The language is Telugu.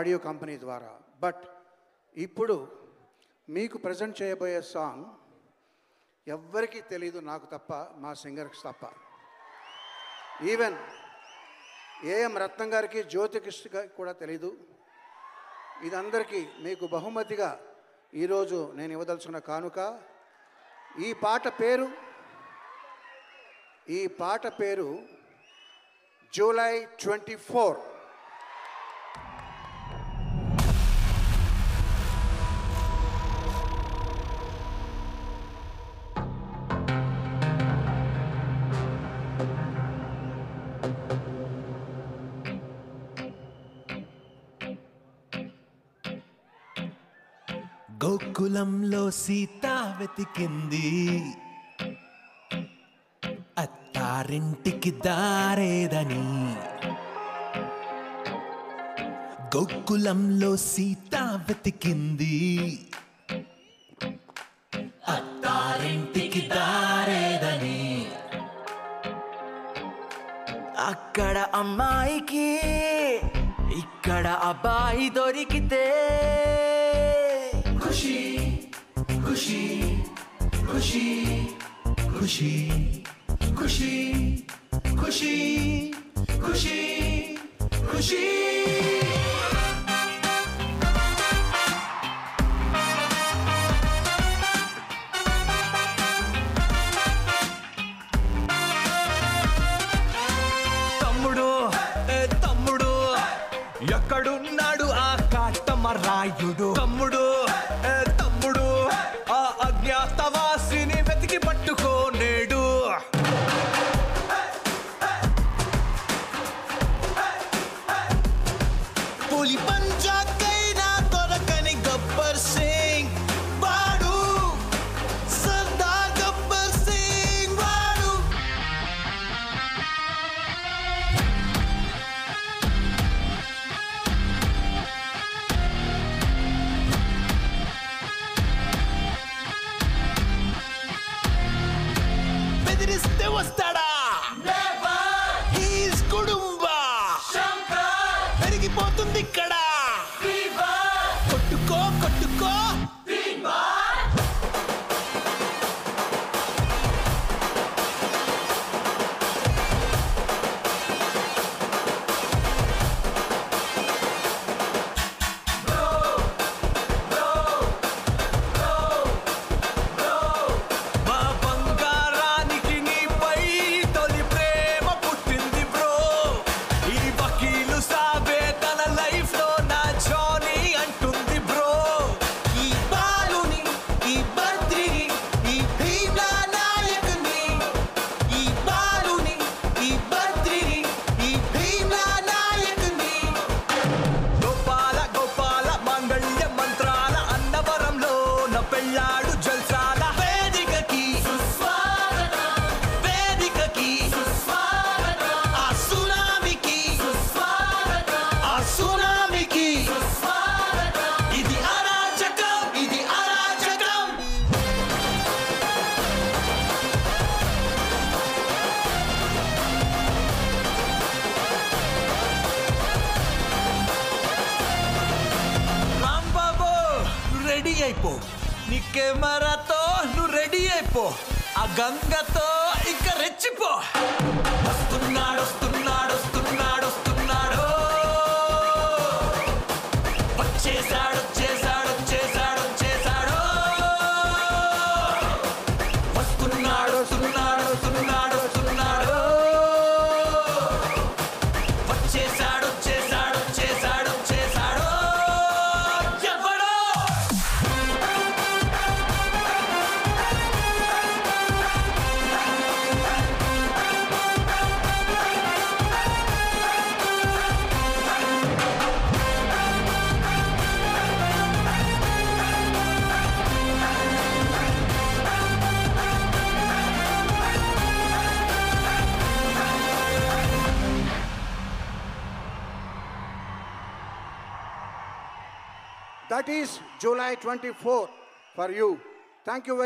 ఆడియో కంపెనీ ద్వారా. బట్ ఇప్పుడు మీకు ప్రజెంట్ చేయబోయే సాంగ్ ఎవ్వరికీ తెలీదు, నాకు తప్ప, మా సింగర్కి తప్ప. ఈవెన్ ఏఎం రత్నం గారికి, జ్యోతికృష్ణ గారికి కూడా తెలీదు. ఇదందరికీ మీకు బహుమతిగా ఈరోజు నేను ఇవ్వదలుచుకున్న కానుక. ఈ పాట పేరు జూలై 24. గోకులంలో సీత వెతికింది, అత్తారింటికి దారేదని. గోకులంలో సీత వెతికింది, అత్తారింటికి దారేదని. అక్కడ అమ్మాయికి ఇక్కడ అబ్బాయి దొరికితే ఖుషి ఖుషి ఖుషి ఖుషి ఖుషి ఖుషి ఖుషి ఖుషి. తమ్ముడు తమ్ముడు ఎక్కడున్నాడు ఆ కాటమరాయుడు? తమ్ముడు తమ్ముడు ఆ అజ్ఞాతవాసిని వెతికి పట్టుకోనేడు. పులి పంజాకైనా దొరకని గబ్బర్ సింగ్ వాడు, సర్దార్ గబ్బర్ సింగ్ వాడు. బెదిరిస్తే వస్తాడా? హీస్ కుడుంబా పెరిగిపోతుంది ఇక్కడ. కొట్టుకో కొట్టుకో పెళ్ళాడు జల్సాల వేదికకి వేదికకి ఆ సునామికి ఆ సునామికి. ఇది అరాచకం ఇది అరాచకం. రాంబాబు రెడీ అయిపో, నీ కెమెరాతో నువ్వు రెడీ అయిపో, ఆ గంగతో ఇంకా రెచ్చిపో. వస్తున్నాడు వస్తున్నాడు వస్తున్నాడు వస్తున్నాడు, వచ్చేసాడు వచ్చేసాడు వచ్చేసాడు వచ్చేసాడు. వస్తున్నాడు వస్తున్నాడు వస్తున్నాడు వస్తున్నాడు, వచ్చేసాడు వచ్చేసాడు వచ్చేసాడు వచ్చేసాడు. That is July 24 for you. Thank you very much.